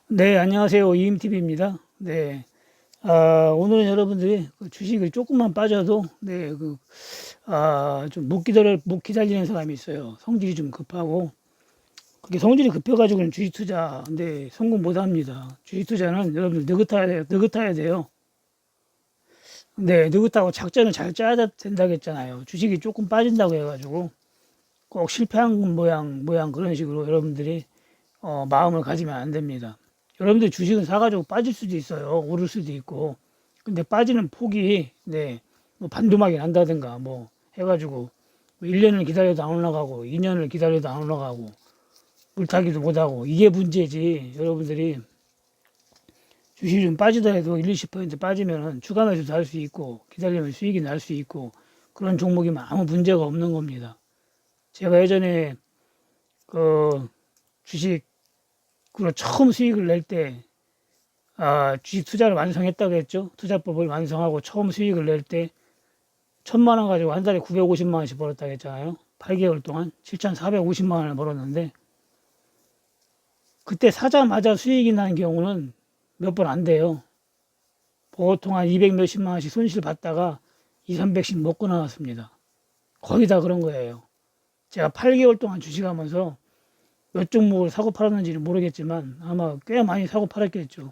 네, 안녕하세요. 이임TV입니다. 네, 오늘은 여러분들이 그 주식을 조금만 빠져도, 못 기다리는 사람이 있어요. 성질이 좀 급하고, 그게 성질이 급해가지고는 주식 투자, 근데 성공 못 합니다. 주식 투자는 여러분들 느긋해야 돼요. 느긋해야 돼요. 네, 느긋하고 작전을 잘 짜야 된다고 했잖아요. 주식이 조금 빠진다고 해가지고, 꼭 실패한 모양 그런 식으로 여러분들이, 마음을 가지면 안 됩니다. 여러분들 주식은 사가지고 빠질 수도 있어요. 오를 수도 있고. 근데 빠지는 폭이, 뭐 반토막이 난다든가, 뭐, 해가지고, 뭐 1년을 기다려도 안 올라가고, 2년을 기다려도 안 올라가고, 물타기도 못하고, 이게 문제지. 여러분들이 주식이 좀 빠지더라도 1, 20% 빠지면은 추가 매수도 할 수 있고, 기다리면 수익이 날 수 있고, 그런 종목이면 아무 문제가 없는 겁니다. 제가 예전에, 그, 주식으로 처음 수익을 낼 때, 주식 투자를 완성했다고 했죠. 투자법을 완성하고 처음 수익을 낼 때 1,000만 원 가지고 한 달에 950만 원씩 벌었다고 했잖아요. 8개월 동안 7,450만 원을 벌었는데 그때 사자마자 수익이 나는 경우는 몇 번 안 돼요. 보통 한 200 몇십만 원씩 손실 봤다가 2, 300씩 먹고 나왔습니다. 거의 다 그런 거예요. 제가 8개월 동안 주식하면서 몇 종목을 사고 팔았는지는 모르겠지만 아마 꽤 많이 사고 팔았겠죠.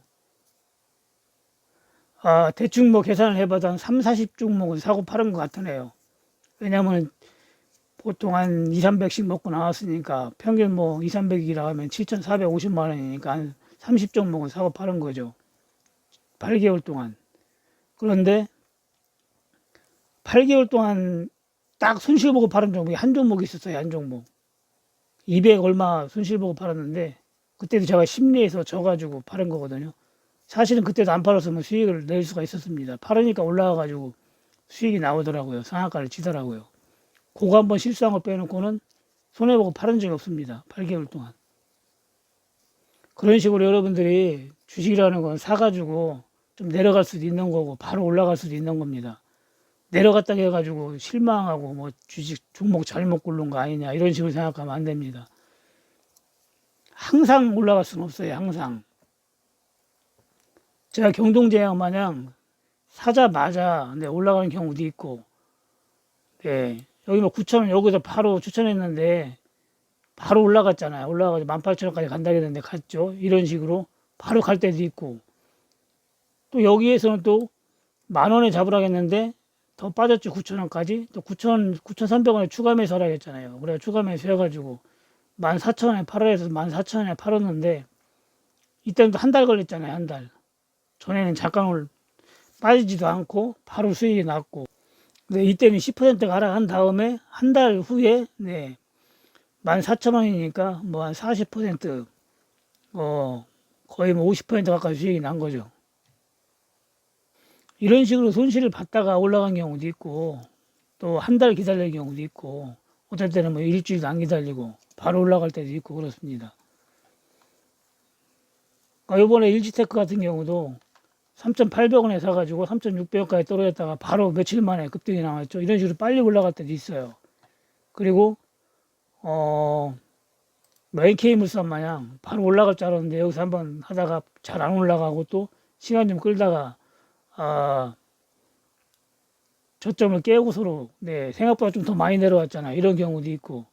대충 뭐 계산을 해봐도 한 3, 40종목은 사고 파는 것 같으네요. 왜냐면 보통 한 2, 300씩 먹고 나왔으니까 평균 뭐 2, 300이라 하면 7,450만 원이니까 한 30종목은 사고 파는 거죠. 8개월 동안. 그런데 8개월 동안 딱 손실 보고 팔은 종목이 한 종목이 있었어요. 한 종목. 200 얼마 손실 보고 팔았는데 그때도 제가 심리에서 져가지고 팔은 거거든요. 사실은 그때도 안 팔았으면 수익을 낼 수가 있었습니다. 팔으니까 올라와가지고 수익이 나오더라고요. 상한가를 치더라고요. 그거 한번 실수한 거 빼놓고는 손해보고 팔은 적이 없습니다. 8개월 동안. 그런 식으로 여러분들이 주식이라는 건 사가지고 좀 내려갈 수도 있는 거고 바로 올라갈 수도 있는 겁니다. 내려갔다 해가지고 실망하고 뭐 주식 종목 잘못 고른 거 아니냐 이런 식으로 생각하면 안 됩니다. 항상 올라갈 수는 없어요. 항상. 제가 경동제약 마냥 사자마자 올라가는 경우도 있고, 여기 뭐 9,000원 여기서 바로 추천했는데 바로 올라갔잖아요. 올라가서 18,000원까지 간다고 했는데 갔죠. 이런 식으로 바로 갈 때도 있고, 또 여기에서는 또 10,000원에 잡으라고 했는데 더 빠졌죠. 9,000원까지. 또 9,300원에 추가 매수하라고 했잖아요. 그래 추가 매수 해가지고 14,000원에 팔아야 해서 14,000원에 팔았는데 이때는 또 한 달 걸렸잖아요. 한 달. 전에는 잠깐 빠지지도 않고 바로 수익이 났고, 근데 이때는 10%가 하락한 다음에 한 달 후에 14,000원이니까 뭐 한 40%, 거의 뭐 50% 가까이 수익이 난 거죠. 이런 식으로 손실을 받다가 올라간 경우도 있고, 또 한 달 기다릴 경우도 있고, 어떨 때는 뭐 일주일도 안 기다리고 바로 올라갈 때도 있고 그렇습니다. 이번에 일지테크 같은 경우도 3,800원에 사가지고 3,600원까지 떨어졌다가 바로 며칠 만에 급등이 나왔죠. 이런 식으로 빨리 올라갈 때도 있어요. 그리고 NK물산 마냥 바로 올라갈 줄 알았는데 여기서 한번 하다가 잘 안 올라가고 또 시간 좀 끌다가 저점을 깨고서로 생각보다 좀 더 많이 내려왔잖아요. 이런 경우도 있고,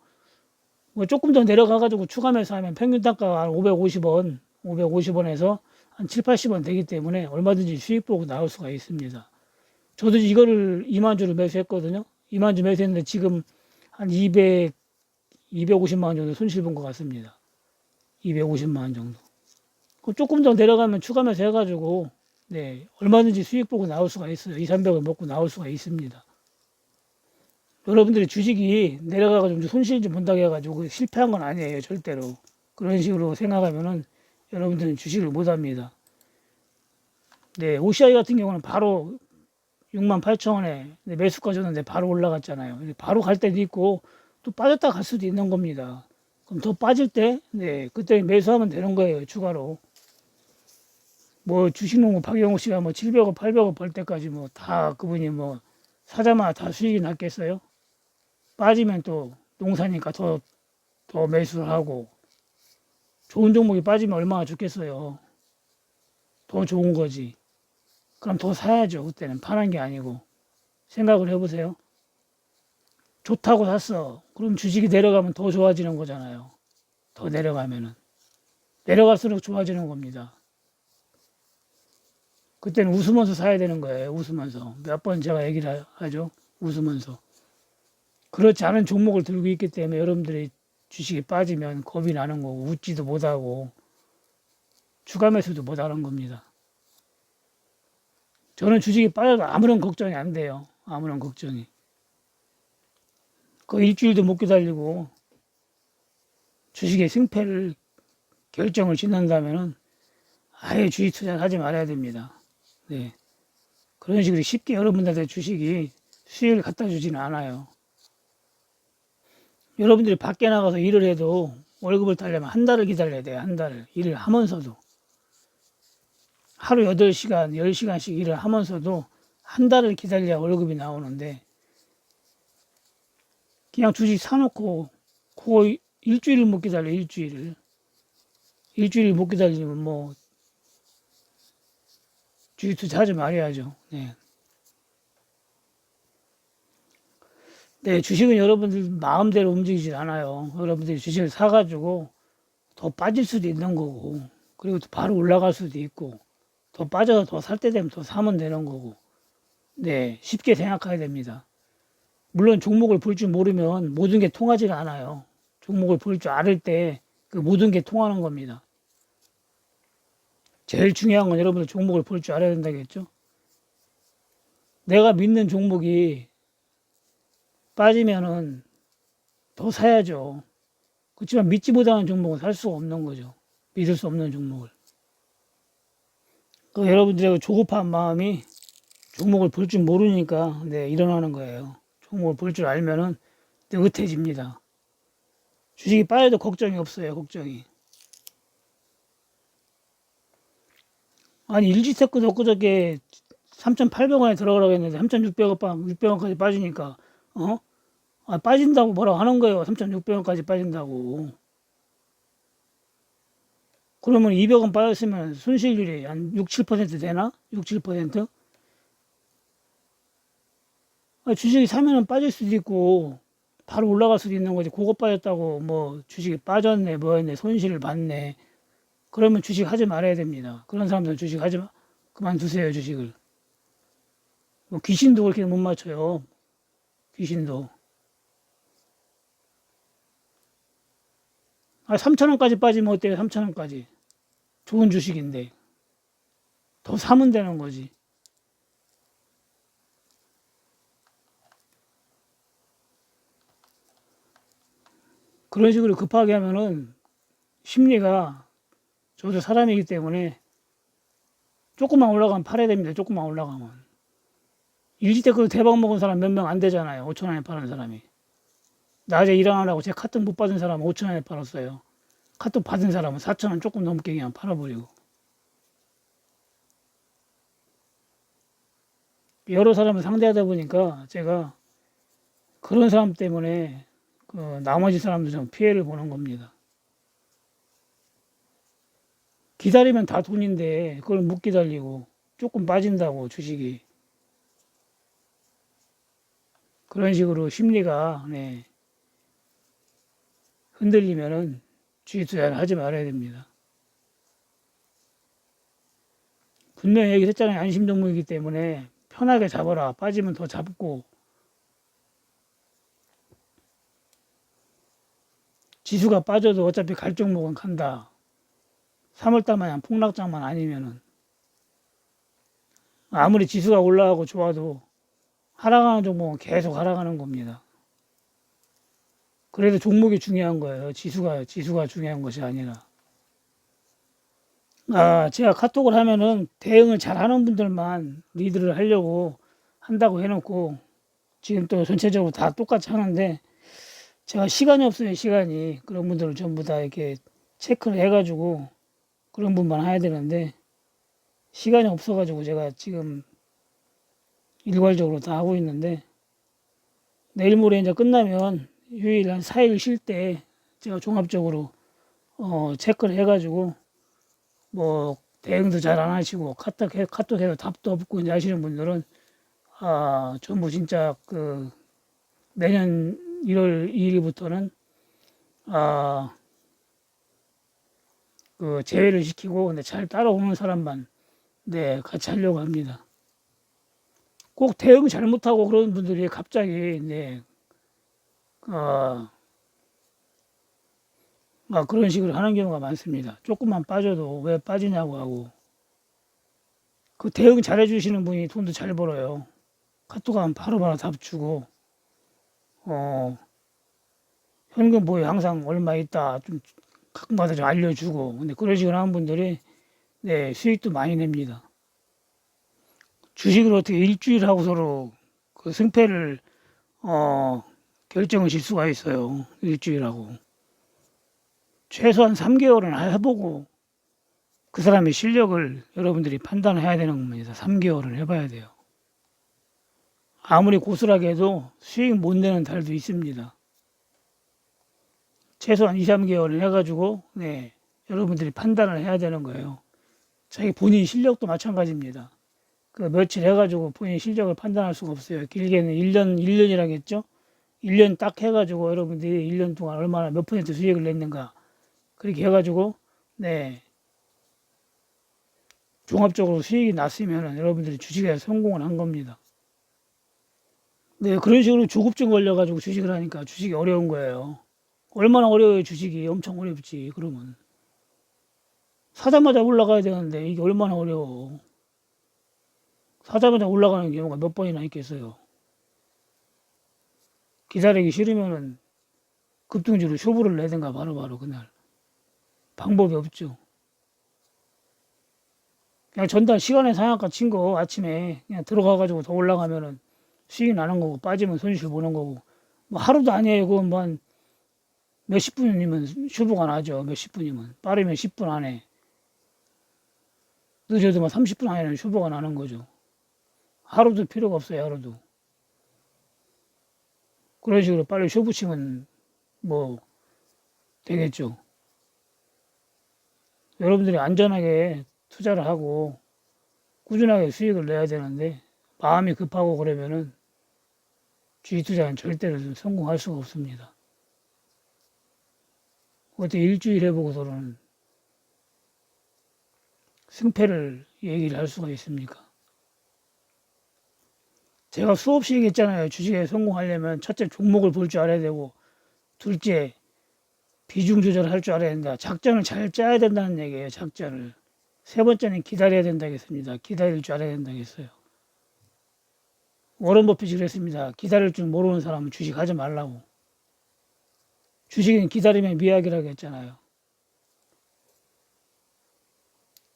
뭐 조금 더 내려가가지고 추가 매수하면 평균 단가가 한 550원, 550원에서 한 7, 80원 되기 때문에 얼마든지 수익 보고 나올 수가 있습니다. 저도 이거를 2만 주를 매수했거든요. 2만 주 매수했는데 지금 한 250만 원 정도 손실 본 것 같습니다. 250만 원 정도. 조금 더 내려가면 추가 매수 해가지고 얼마든지 수익 보고 나올 수가 있어요. 2, 300원 먹고 나올 수가 있습니다. 여러분들이 주식이 내려가가지고 손실 좀 본다고 해가지고 실패한 건 아니에요. 절대로. 그런 식으로 생각하면은 여러분들은 주식을 못 합니다. OCI 같은 경우는 바로 68,000원에 매수가 줬는데 바로 올라갔잖아요. 바로 갈 때도 있고 또 빠졌다 갈 수도 있는 겁니다. 그럼 더 빠질 때, 그때 매수하면 되는 거예요. 추가로. 뭐 주식농구 박영호 씨가 뭐 700억, 800억 벌 때까지 뭐 다 그분이 뭐 사자마자 다 수익이 났겠어요? 빠지면 또 농사니까 더 매수를 하고, 좋은 종목이 빠지면 얼마나 좋겠어요. 더 좋은 거지. 그럼 더 사야죠. 그때는 파는 게 아니고. 생각을 해보세요. 좋다고 샀어. 그럼 주식이 내려가면 더 좋아지는 거잖아요. 더 내려가면은. 내려갈수록 좋아지는 겁니다. 그때는 웃으면서 사야 되는 거예요. 웃으면서. 몇 번 제가 얘기를 하죠. 웃으면서. 그렇지 않은 종목을 들고 있기 때문에 여러분들이 주식이 빠지면 겁이 나는 거고, 웃지도 못하고, 추가 매수도 못하는 겁니다. 저는 주식이 빠져도 아무런 걱정이 안 돼요. 아무런 걱정이. 그 일주일도 못 기다리고, 주식의 승패를 결정을 짓는다면은 아예 주식 투자를 하지 말아야 됩니다. 네. 그런 식으로 쉽게 여러분들한테 주식이 수익을 갖다 주지는 않아요. 여러분들이 밖에 나가서 일을 해도 월급을 타려면 한 달을 기다려야 돼요. 한 달을. 일을 하면서도. 하루 8시간, 10시간씩 일을 하면서도 한 달을 기다려야 월급이 나오는데, 그냥 주식 사놓고, 그거 일주일을 못 기다려, 일주일을. 일주일을 못 기다리면 뭐, 주식 투자하지 말아야죠. 네. 네, 주식은 여러분들 마음대로 움직이질 않아요. 여러분들이 주식을 사가지고 더 빠질 수도 있는 거고, 그리고 또 바로 올라갈 수도 있고, 더 빠져서 더 살 때 되면 더 사면 되는 거고, 네, 쉽게 생각해야 됩니다. 물론 종목을 볼 줄 모르면 모든 게 통하지가 않아요. 종목을 볼 줄 알을 때 그 모든 게 통하는 겁니다. 제일 중요한 건 여러분들 종목을 볼 줄 알아야 된다겠죠? 내가 믿는 종목이 빠지면은 더 사야죠. 그렇지만 믿지 못하는 종목은 살 수가 없는 거죠. 믿을 수 없는 종목을. 그 여러분들의 조급한 마음이 종목을 볼 줄 모르니까 네, 일어나는 거예요. 종목을 볼 줄 알면은 느긋해집니다. 주식이 빠져도 걱정이 없어요. 걱정이. 아니 일지테크도 엊그저께 3,800원에 들어가라고 했는데 3,600원까지 빠지니까 빠진다고 뭐라고 하는 거예요. 3,600원까지 빠진다고. 그러면 200원 빠졌으면 손실률이 한 6, 7% 되나? 6, 7%? 주식이 사면은 빠질 수도 있고 바로 올라갈 수도 있는 거지. 그거 빠졌다고 뭐 주식이 빠졌네 뭐했네 손실을 봤네. 그러면 주식 하지 말아야 됩니다. 그런 사람들은 주식 하지 마. 그만두세요 주식을. 뭐 귀신도 그렇게 못 맞춰요. 귀신도. 3,000원까지 빠지면 어때요? 3,000원까지. 좋은 주식인데. 더 사면 되는 거지. 그런 식으로 급하게 하면은 심리가 저도 사람이기 때문에 조금만 올라가면 팔아야 됩니다. 조금만 올라가면. 일시테크 대박 먹은 사람 몇 명 안 되잖아요. 5,000원에 파는 사람이. 낮에 일 안 하라고 제 카톡 못 받은 사람은 5,000원에 팔았어요. 카톡 받은 사람은 4,000원 조금 넘게 그냥 팔아버리고. 여러 사람을 상대하다 보니까 제가 그런 사람 때문에 그 나머지 사람들 좀 피해를 보는 겁니다. 기다리면 다 돈인데 그걸 못 기다리고 조금 빠진다고 주식이. 그런 식으로 심리가 네, 흔들리면은 주식 투자를 하지 말아야 됩니다. 분명히 얘기했잖아요. 안심 종목이기 때문에 편하게 잡아라. 빠지면 더 잡고. 지수가 빠져도 어차피 갈 종목은 간다. 3월달 마냥 폭락장만 아니면은. 아무리 지수가 올라가고 좋아도 하락하는 종목은 계속 하락하는 겁니다. 그래도 종목이 중요한 거예요. 지수가 중요한 것이 아니라. 제가 카톡을 하면은 대응을 잘 하는 분들만 리드를 하려고 한다고 해놓고 지금 또 전체적으로 다 똑같이 하는데 제가 시간이 없어요, 시간이. 그런 분들을 전부 다 이렇게 체크를 해가지고 그런 분만 해야 되는데 시간이 없어가지고 제가 지금 일괄적으로 다 하고 있는데 내일 모레 이제 끝나면 휴일 한 4일 쉴 때 제가 종합적으로 체크를 해가지고 뭐 대응도 잘 안 하시고 카톡해도 답도 없고 이제 하시는 분들은 전부 진짜 그 내년 1월 2일부터는 그 제외를 시키고 근데 잘 따라오는 사람만 같이 하려고 합니다. 꼭 대응 잘못하고 그런 분들이 갑자기 그런 식으로 하는 경우가 많습니다. 조금만 빠져도 왜 빠지냐고 하고 그 대응 잘해주시는 분이 돈도 잘 벌어요. 카톡 하면 바로바로 답 주고 현금 보유 항상 얼마 있다 좀 가끔가다 좀 알려주고 근데 그런 식으로 하는 분들이 수익도 많이 냅니다. 주식을 어떻게 일주일 하고 서로 그 승패를 결정을 질 수가 있어요. 일주일하고 최소한 3개월은 해보고 그 사람의 실력을 여러분들이 판단해야 되는 겁니다. 3개월은 해봐야 돼요. 아무리 고스란하게 해도 수익 못 내는 달도 있습니다. 최소한 2, 3개월을 해가지고 여러분들이 판단을 해야 되는 거예요. 자기 본인 실력도 마찬가지입니다. 그 며칠 해가지고 본인 실력을 판단할 수가 없어요. 길게는 1년이라겠죠? 1년 딱 해가지고 여러분들이 1년 동안 얼마나 몇 퍼센트 수익을 냈는가 그렇게 해가지고 종합적으로 수익이 났으면 여러분들이 주식에 성공을 한 겁니다. 그런 식으로 조급증 걸려가지고 주식을 하니까 주식이 어려운 거예요. 얼마나 어려워요, 주식이. 엄청 어렵지, 그러면. 사자마자 올라가야 되는데 이게 얼마나 어려워. 사자마자 올라가는 경우가 몇 번이나 있겠어요. 기다리기 싫으면은 급등주로 쇼부를 내든가 바로바로 그날. 방법이 없죠. 그냥 전달 시간에 상한가 친 거 아침에 그냥 들어가가지고 더 올라가면은 수익 나는 거고 빠지면 손실 보는 거고 뭐 하루도 아니에요. 그건 뭐 한 몇십 분이면 쇼부가 나죠. 몇십 분이면 빠르면 10분 안에 늦어도 뭐 30분 안에는 쇼부가 나는 거죠. 하루도 필요가 없어요. 하루도 그런 식으로 빨리 쇼부 치면 뭐 되겠죠. 여러분들이 안전하게 투자를 하고 꾸준하게 수익을 내야 되는데 마음이 급하고 그러면은 주식 투자는 절대로 성공할 수가 없습니다. 어떻게 일주일 해보고서는 승패를 얘기를 할 수가 있습니까? 제가 수없이 얘기했잖아요. 주식에 성공하려면 첫째 종목을 볼 줄 알아야 되고 둘째 비중 조절을 할 줄 알아야 된다. 작전을 잘 짜야 된다는 얘기예요. 작전을. 세 번째는 기다려야 된다겠습니다. 기다릴 줄 알아야 된다겠어요. 워런 버핏이 그랬습니다. 기다릴 줄 모르는 사람은 주식하지 말라고. 주식은 기다리면 미약이라고 했잖아요.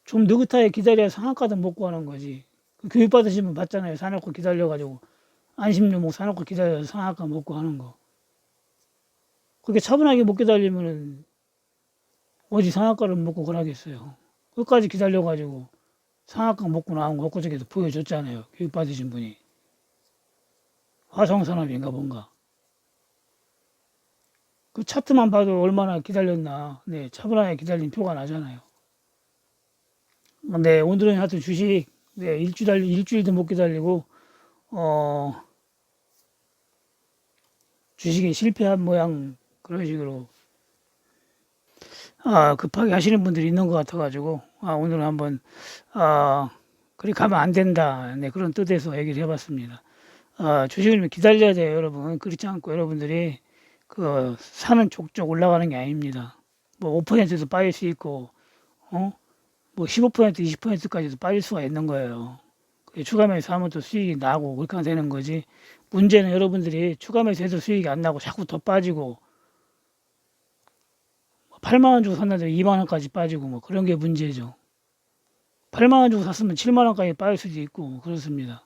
좀 느긋하게 기다려야 상한가도 먹고 하는 거지. 교육 받으시면 봤잖아요. 사놓고 기다려가지고 안심요목 사놓고 기다려서 상한가 먹고 하는 거. 그렇게 차분하게 못 기다리면은 어디 상한가를 먹고 그러겠어요. 끝까지 기다려가지고 상한가 먹고 나온 거 엊그저께도 보여줬잖아요. 교육 받으신 분이. 화성산업인가 뭔가. 그 차트만 봐도 얼마나 기다렸나. 차분하게 기다린 표가 나잖아요. 오늘은 하여튼 주식, 일주일도 못 기다리고, 주식에 실패한 모양, 그런 식으로, 급하게 하시는 분들이 있는 것 같아가지고, 오늘은 한번, 그리 가면 안 된다. 그런 뜻에서 얘기를 해봤습니다. 주식을 기다려야 돼요, 여러분. 그렇지 않고 여러분들이 사는 족족 올라가는 게 아닙니다. 뭐 5%도 빠질 수 있고, 뭐 15%, 20%까지도 빠질 수가 있는 거예요. 추가 매수하면 또 수익이 나고 그렇게 되는 거지. 문제는 여러분들이 추가 매수해도 수익이 안 나고 자꾸 더 빠지고 8만 원 주고 샀는데 2만 원까지 빠지고 뭐 그런 게 문제죠. 8만 원 주고 샀으면 7만 원까지 빠질 수도 있고 그렇습니다.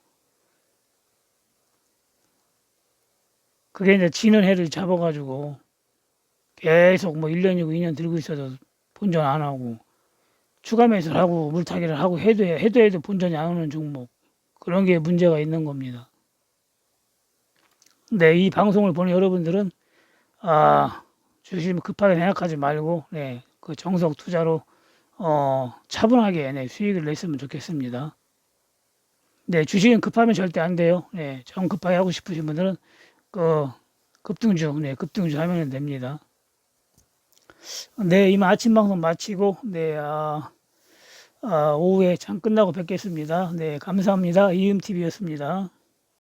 그게 이제 지는 해를 잡아가지고 계속 뭐 1년이고 2년 들고 있어도 본전 안 하고 추가 매수를 하고 물타기를 하고 해도 본전이 안 오는 종목 그런 게 문제가 있는 겁니다. 이 방송을 보는 여러분들은 주식 급하게 생각하지 말고 그 정석 투자로 차분하게 네, 수익을 냈으면 좋겠습니다. 네, 주식은 급하면 절대 안 돼요. 네, 좀 급하게 하고 싶으신 분들은 그 급등주 하면 됩니다. 네, 이만 아침 방송 마치고 네, 오후에 장 끝나고 뵙겠습니다. 네, 감사합니다. 이음TV였습니다.